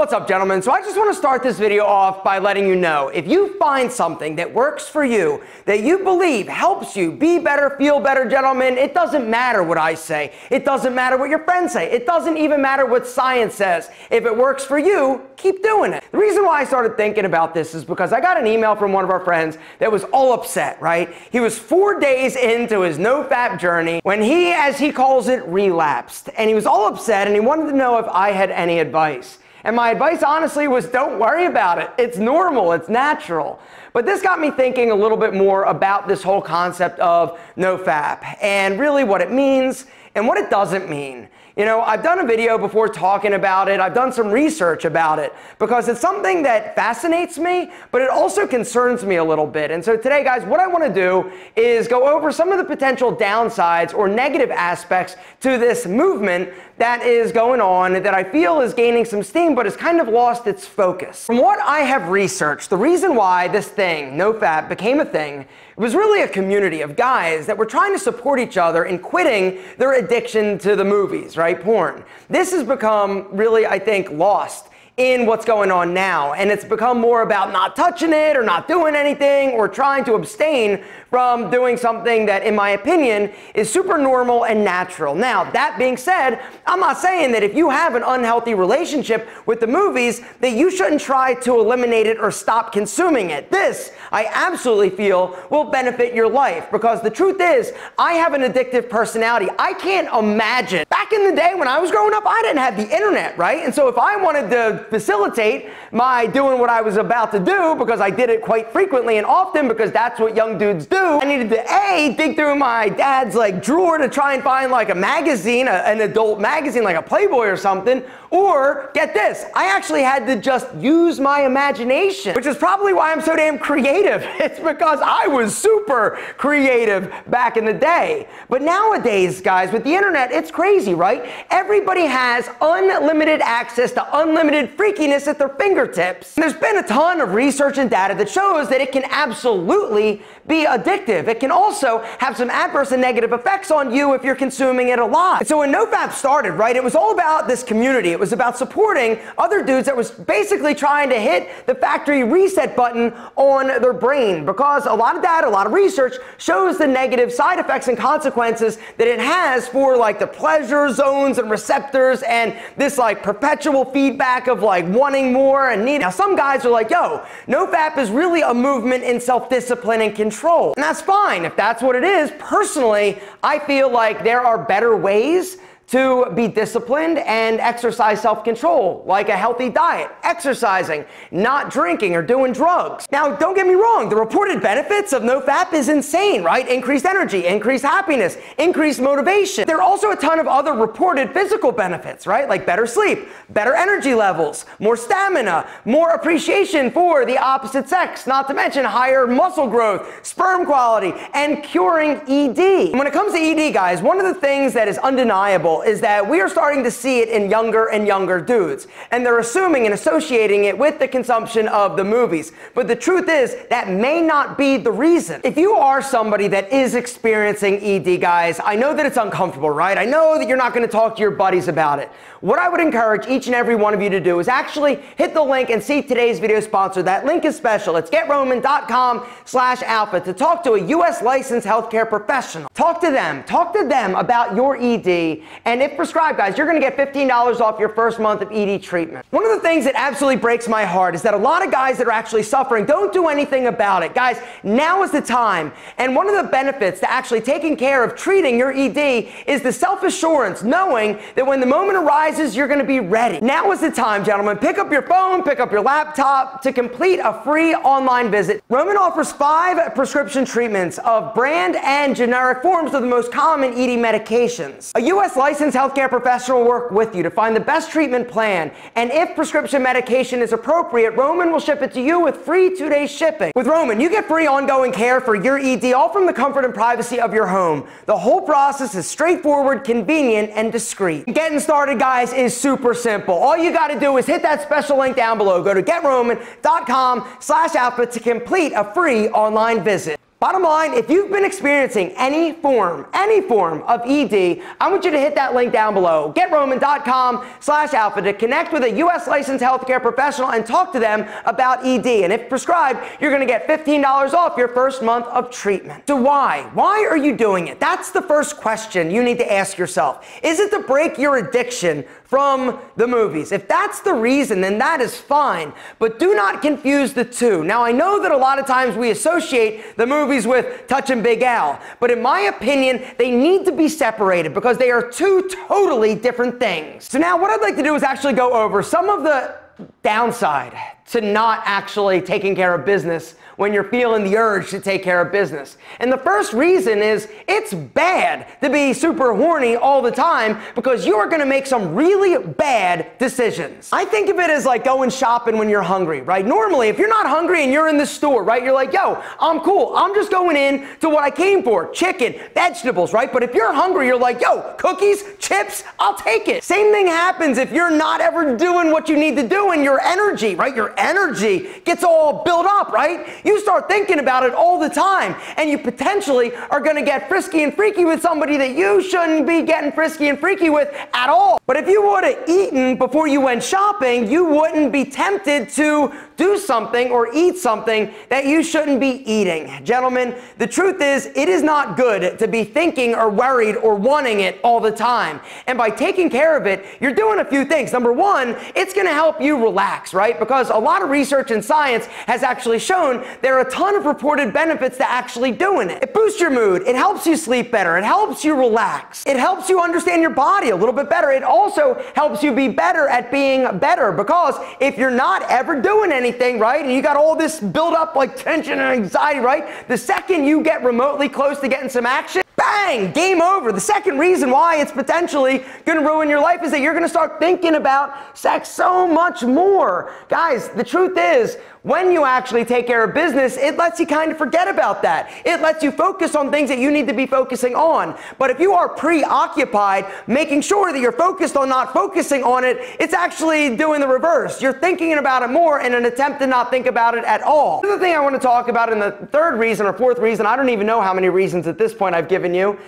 What's up, gentlemen? So I just want to start this video off by letting you know, if you find something that works for you, that you believe helps you be better, feel better, gentlemen, it doesn't matter what I say. It doesn't matter what your friends say. It doesn't even matter what science says. If it works for you, keep doing it. The reason why I started thinking about this is because I got an email from one of our friends that was all upset, right? He was 4 days into his NoFap journey when he, as he calls it, relapsed. And he was all upset and he wanted to know if I had any advice. And my advice, honestly, was don't worry about it. It's normal. It's natural. But this got me thinking a little bit more about this whole concept of NoFap and really what it means and what it doesn't mean. You know, I've done a video before talking about it. I've done some research about it because it's something that fascinates me, but it also concerns me a little bit. And so today, guys, what I want to do is go over some of the potential downsides or negative aspects to this movement that is going on that I feel is gaining some steam, but has kind of lost its focus. From what I have researched, the reason why this thing, NoFap, became a thing, it was really a community of guys that were trying to support each other in quitting their addiction to the movies, right? Porn. This has become really, I think, lost in what's going on now, and it's become more about not touching it or not doing anything or trying to abstain from doing something that, in my opinion, is super normal and natural. Now, that being said, I'm not saying that if you have an unhealthy relationship with the movies that you shouldn't try to eliminate it or stop consuming it. This, I absolutely feel, will benefit your life because the truth is, I have an addictive personality. I can't imagine. Back in the day when I was growing up, I didn't have the internet, right? And so if I wanted to facilitate my doing what I was about to do, because I did it quite frequently and often because that's what young dudes do, I needed to dig through my dad's drawer to try and find a magazine, an adult magazine like a Playboy or something, or get this, I actually had to just use my imagination, which is probably why I'm so damn creative. It's because I was super creative back in the day. But nowadays, guys, with the internet, it's crazy, right? Everybody has unlimited access to unlimited freakiness at their fingertips. And there's been a ton of research and data that shows that it can absolutely be addictive. It can also have some adverse and negative effects on you if you're consuming it a lot. And so when NoFap started, right, it was all about this community. It was about supporting other dudes that was basically trying to hit the factory reset button on their brain, because a lot of data, a lot of research shows the negative side effects and consequences that it has for the pleasure zones and receptors and this perpetual feedback of wanting more and needing. Now some guys are like, yo, NoFap is really a movement in self-discipline and control. And that's fine if that's what it is. Personally, I feel like there are better ways to be disciplined and exercise self-control, like a healthy diet, exercising, not drinking or doing drugs. Now, don't get me wrong, the reported benefits of NoFap is insane, right? Increased energy, increased happiness, increased motivation. There are also a ton of other reported physical benefits, right? Like better sleep, better energy levels, more stamina, more appreciation for the opposite sex, not to mention higher muscle growth, sperm quality, and curing ED. And when it comes to ED, guys, one of the things that is undeniable is that we are starting to see it in younger and younger dudes, and they're assuming and associating it with the consumption of the movies. But the truth is that may not be the reason. If you are somebody that is experiencing ED, guys, I know that it's uncomfortable, right? I know that you're not going to talk to your buddies about it. What I would encourage each and every one of you to do is actually hit the link and see today's video sponsor. That link is special. It's getroman.com/alpha to talk to a US licensed healthcare professional. Talk to them about your ED, and if prescribed, guys, you're going to get $15 off your first month of ED treatment. One of the things that absolutely breaks my heart is that a lot of guys that are actually suffering don't do anything about it. Guys, now is the time. And one of the benefits to actually taking care of treating your ED is the self-assurance, knowing that when the moment arises, you're going to be ready. Now is the time, gentlemen. Pick up your phone, pick up your laptop to complete a free online visit. Roman offers 5 prescription treatments of brand and generic forms of the most common ED medications. A US licensed healthcare professional will work with you to find the best treatment plan, and if prescription medication is appropriate, Roman will ship it to you with free 2-day shipping. With Roman, you get free ongoing care for your ED, all from the comfort and privacy of your home. The whole process is straightforward, convenient, and discreet. Getting started, guys, is super simple. All you got to do is hit that special link down below. Go to getroman.com/alpha to complete a free online visit. Bottom line, if you've been experiencing any form of ED, I want you to hit that link down below. GetRoman.com/alpha to connect with a U.S. licensed healthcare professional and talk to them about ED. And if prescribed, you're going to get $15 off your first month of treatment. So why? Why are you doing it? That's the first question you need to ask yourself. Is it to break your addiction from the movies? If that's the reason, then that is fine. But do not confuse the two. Now, I know that a lot of times we associate the movies with touching Big Al, but in my opinion, they need to be separated because they are two totally different things. So now what I'd like to do is actually go over some of the downside to not actually taking care of business when you're feeling the urge to take care of business. And the first reason is it's bad to be super horny all the time because you are going to make some really bad decisions. I think of it as like going shopping when you're hungry, right? Normally, if you're not hungry and you're in the store, right, you're like, yo, I'm cool. I'm just going in to what I came for, chicken, vegetables, right? But if you're hungry, you're like, yo, cookies, chips, I'll take it. Same thing happens if you're not ever doing what you need to do and your energy, right? Your energy gets all built up, right? You start thinking about it all the time, and you potentially are going to get frisky and freaky with somebody that you shouldn't be getting frisky and freaky with at all. But if you would have eaten before you went shopping, you wouldn't be tempted to do something or eat something that you shouldn't be eating. Gentlemen, the truth is, it is not good to be thinking or worried or wanting it all the time. And by taking care of it, you're doing a few things. Number one, it's going to help you relax, right? Because a lot of research and science has actually shown there are a ton of reported benefits to actually doing it. It boosts your mood. It helps you sleep better. It helps you relax. It helps you understand your body a little bit better. It also helps you be better at being better, because if you're not ever doing anything, right, and you got all this build up like tension and anxiety, right, the second you get remotely close to getting some action, bang, game over. The second reason why it's potentially going to ruin your life is that you're going to start thinking about sex so much more. Guys, the truth is, when you actually take care of business, it lets you kind of forget about that. It lets you focus on things that you need to be focusing on. But if you are preoccupied, making sure that you're focused on not focusing on it, it's actually doing the reverse. You're thinking about it more in an attempt to not think about it at all. The other thing I want to talk about, in the third reason or fourth reason, I don't even know how many reasons at this point I've given you,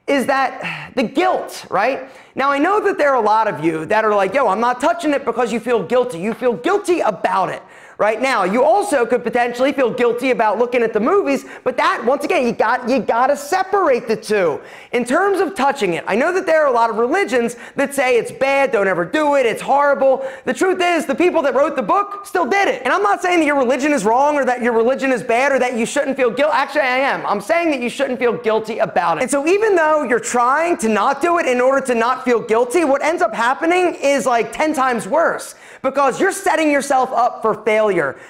is that the guilt, right? Now, I know that there are a lot of you that are like, yo, I'm not touching it because you feel guilty. You feel guilty about it. Right now, you also could potentially feel guilty about looking at the movies, but that, once again, you got to separate the two. In terms of touching it, I know that there are a lot of religions that say it's bad, don't ever do it, it's horrible. The truth is, the people that wrote the book still did it. And I'm not saying that your religion is wrong or that your religion is bad or that you shouldn't feel guilty. Actually, I am. I'm saying that you shouldn't feel guilty about it. And so even though you're trying to not do it in order to not feel guilty, what ends up happening is like 10 times worse, because you're setting yourself up for failure,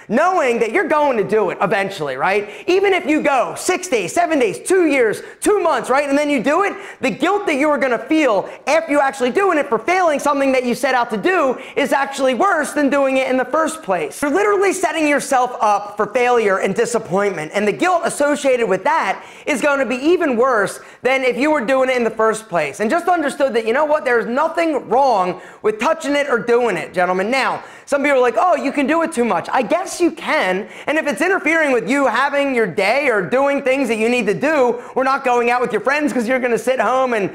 knowing that you're going to do it eventually, right? Even if you go 6 days, 7 days, 2 years, 2 months, right? And then you do it, the guilt that you are going to feel after you actually doing it for failing something that you set out to do is actually worse than doing it in the first place. You're literally setting yourself up for failure and disappointment, and the guilt associated with that is going to be even worse than if you were doing it in the first place. And just understood that, you know what, there's nothing wrong with touching it or doing it, gentlemen. Now, some people are like, oh, you can do it too much. I guess you can. And if it's interfering with you having your day or doing things that you need to do, or not going out with your friends because you're going to sit home and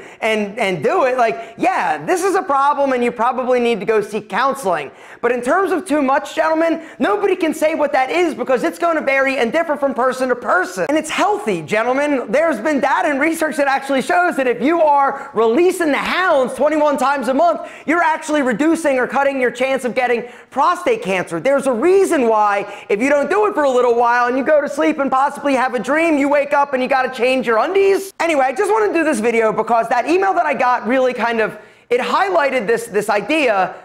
do it, like, yeah, this is a problem and you probably need to go seek counseling. But in terms of too much, gentlemen, nobody can say what that is because it's going to vary and differ from person to person. And it's healthy, gentlemen. There's been data and research that actually shows that if you are releasing the hounds 21 times a month, you're actually reducing or cutting your chance of getting prostate cancer. There's a reason why if you don't do it for a little while and you go to sleep and possibly have a dream, you wake up and you got to change your undies. Anyway, I just want to do this video because that email that I got really kind of, it highlighted this idea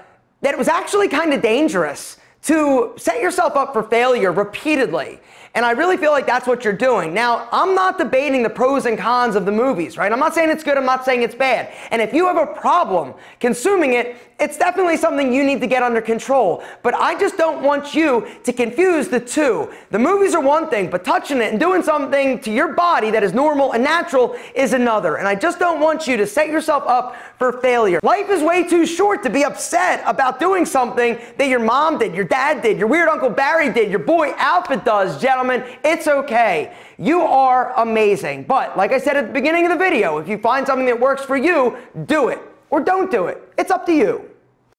that it was actually kind of dangerous to set yourself up for failure repeatedly. And I really feel like that's what you're doing. Now, I'm not debating the pros and cons of the movies, right? I'm not saying it's good, I'm not saying it's bad. And if you have a problem consuming it, it's definitely something you need to get under control. But I just don't want you to confuse the two. The movies are one thing, but touching it and doing something to your body that is normal and natural is another. And I just don't want you to set yourself up for failure. Life is way too short to be upset about doing something that your mom did, your dad did, your weird Uncle Barry did, your boy Alpha does, gentlemen. gentlemen, it's okay. You are amazing. But like I said at the beginning of the video, if you find something that works for you, do it or don't do it. It's up to you.